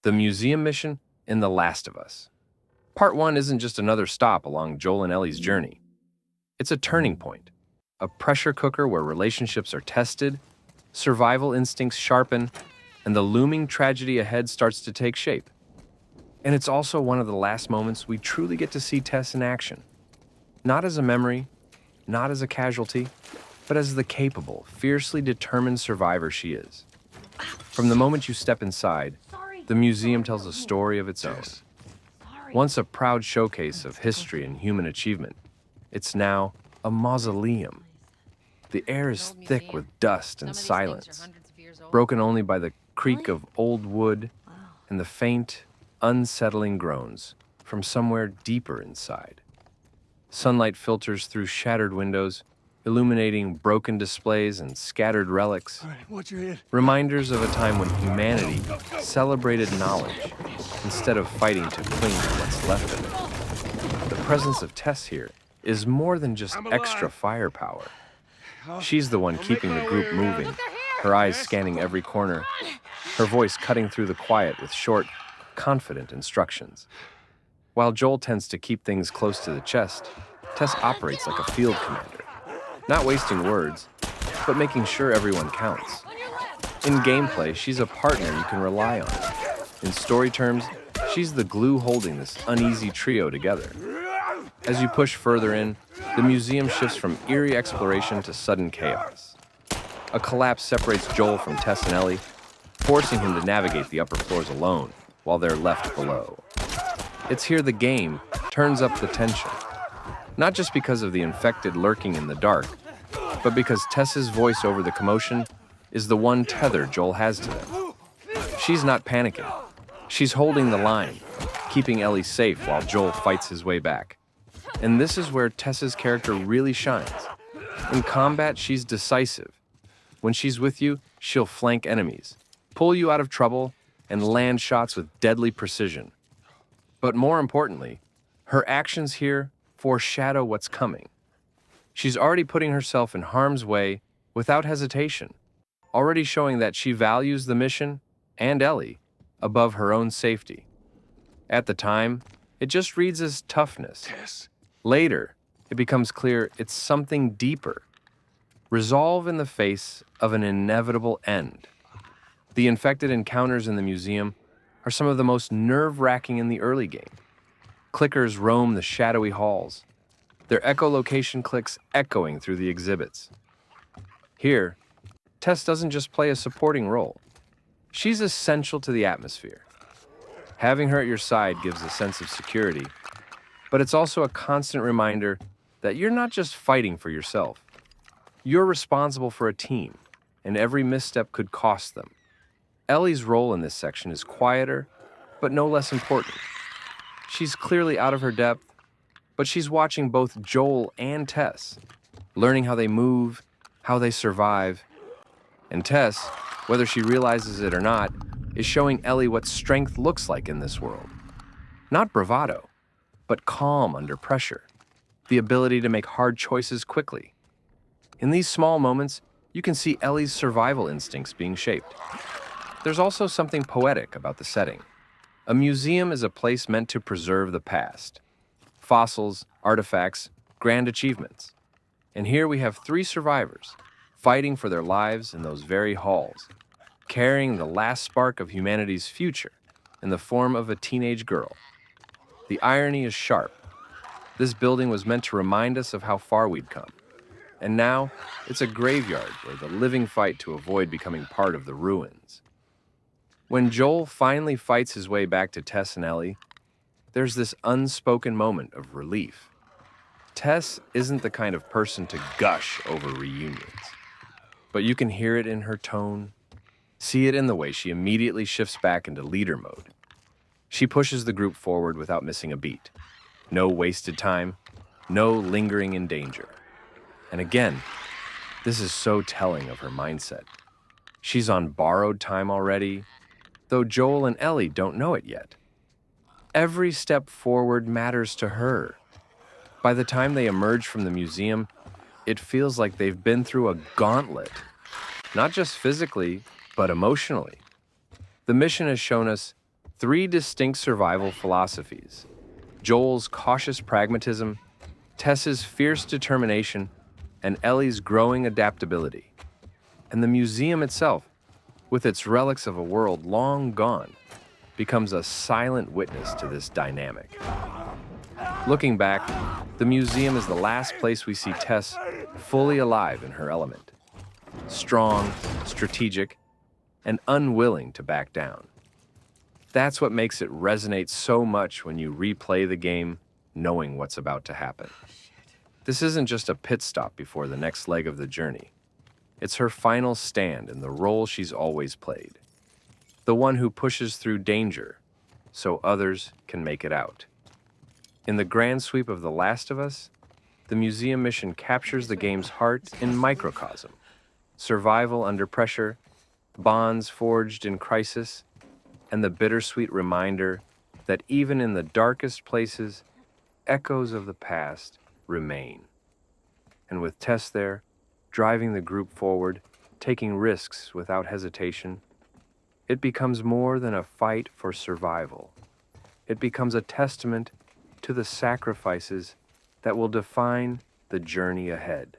The museum mission in The Last of Us. Part 1 isn't just another stop along Joel and Ellie's journey. It's a turning point, a pressure cooker where relationships are tested, survival instincts sharpen, and the looming tragedy ahead starts to take shape. And it's also one of the last moments we truly get to see Tess in action. Not as a memory, not as a casualty, but as the capable, fiercely determined survivor she is. From the moment you step inside, the museum tells a story of its own. Once a proud showcase of history and human achievement, it's now a mausoleum. The air is thick with dust and silence, broken only by the creak of old wood and the faint, unsettling groans from somewhere deeper inside. Sunlight filters through shattered windows, illuminating broken displays and scattered relics, reminders of a time when humanity celebrated knowledge instead of fighting to cling to what's left of it. The presence of Tess here is more than just extra firepower. She's the one keeping the group moving, her eyes scanning every corner, her voice cutting through the quiet with short, confident instructions. While Joel tends to keep things close to the chest, Tess operates like a field commander. Not wasting words, but making sure everyone counts. In gameplay, she's a partner you can rely on. In story terms, she's the glue holding this uneasy trio together. As you push further in, the museum shifts from eerie exploration to sudden chaos. A collapse separates Joel from Tess and Ellie, forcing him to navigate the upper floors alone while they're left below. It's here the game turns up the tension. Not just because of the infected lurking in the dark, but because Tess's voice over the commotion is the one tether Joel has to them. She's not panicking. She's holding the line, keeping Ellie safe while Joel fights his way back. And this is where Tess's character really shines. In combat, she's decisive. When she's with you, she'll flank enemies, pull you out of trouble, and land shots with deadly precision. But more importantly, her actions here foreshadow what's coming. She's already putting herself in harm's way without hesitation, already showing that she values the mission and Ellie above her own safety. At the time, it just reads as toughness. Tess. Later, it becomes clear it's something deeper. Resolve in the face of an inevitable end. The infected encounters in the museum are some of the most nerve-wracking in the early game. Clickers roam the shadowy halls, their echolocation clicks echoing through the exhibits. Here, Tess doesn't just play a supporting role. She's essential to the atmosphere. Having her at your side gives a sense of security, but it's also a constant reminder that you're not just fighting for yourself. You're responsible for a team, and every misstep could cost them. Ellie's role in this section is quieter, but no less important. She's clearly out of her depth, but she's watching both Joel and Tess, learning how they move, how they survive. And Tess, whether she realizes it or not, is showing Ellie what strength looks like in this world. Not bravado, but calm under pressure, the ability to make hard choices quickly. In these small moments, you can see Ellie's survival instincts being shaped. There's also something poetic about the setting. A museum is a place meant to preserve the past. Fossils, artifacts, grand achievements. And here we have 3 survivors, fighting for their lives in those very halls, carrying the last spark of humanity's future in the form of a teenage girl. The irony is sharp. This building was meant to remind us of how far we'd come. And now, it's a graveyard where the living fight to avoid becoming part of the ruins. When Joel finally fights his way back to Tess and Ellie, there's this unspoken moment of relief. Tess isn't the kind of person to gush over reunions, but you can hear it in her tone, see it in the way she immediately shifts back into leader mode. She pushes the group forward without missing a beat. No wasted time, no lingering in danger. And again, this is so telling of her mindset. She's on borrowed time already, though Joel and Ellie don't know it yet. Every step forward matters to her. By the time they emerge from the museum, it feels like they've been through a gauntlet, not just physically, but emotionally. The mission has shown us Three distinct survival philosophies: Joel's cautious pragmatism, Tess's fierce determination, and Ellie's growing adaptability. And the museum itself, with its relics of a world long gone, becomes a silent witness to this dynamic. Looking back, the museum is the last place we see Tess fully alive in her element, strong, strategic, and unwilling to back down. That's what makes it resonate so much when you replay the game knowing what's about to happen. This isn't just a pit stop before the next leg of the journey. It's her final stand in the role she's always played, the one who pushes through danger so others can make it out. In the grand sweep of The Last of Us, the museum mission captures the game's heart in microcosm: survival under pressure, bonds forged in crisis, and the bittersweet reminder that even in the darkest places, echoes of the past remain. And with Tess there, driving the group forward, taking risks without hesitation, it becomes more than a fight for survival. It becomes a testament to the sacrifices that will define the journey ahead.